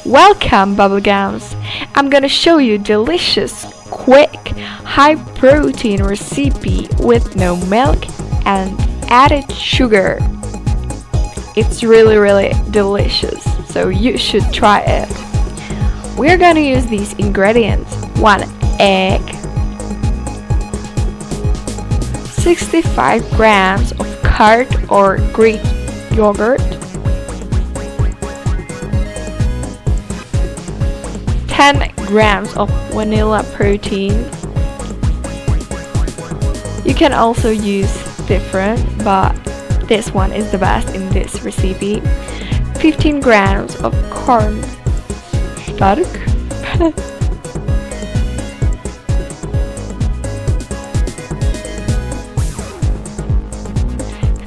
Welcome, bubblegums! I'm gonna show you delicious, quick, high-protein recipe with no milk and added sugar. It's really delicious, so you should try it. We're gonna use these ingredients: 1 egg, 65 grams of curd or Greek yogurt, 10 grams of vanilla protein. You can also use different, but this one is the best in this recipe. 15 grams of corn starch,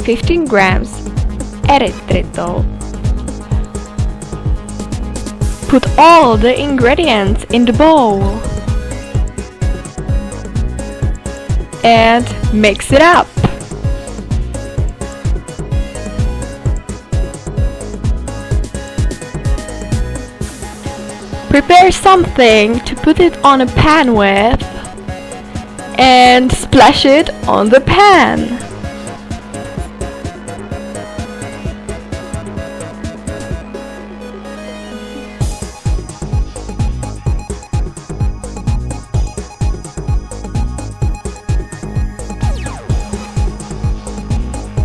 15 grams erythritol. Put all the ingredients in the bowl and mix it up. Prepare something to put it on a pan with and splash it on the pan.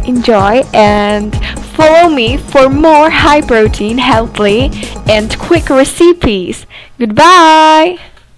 Enjoy and follow me for more high protein, healthy and quick recipes. Goodbye!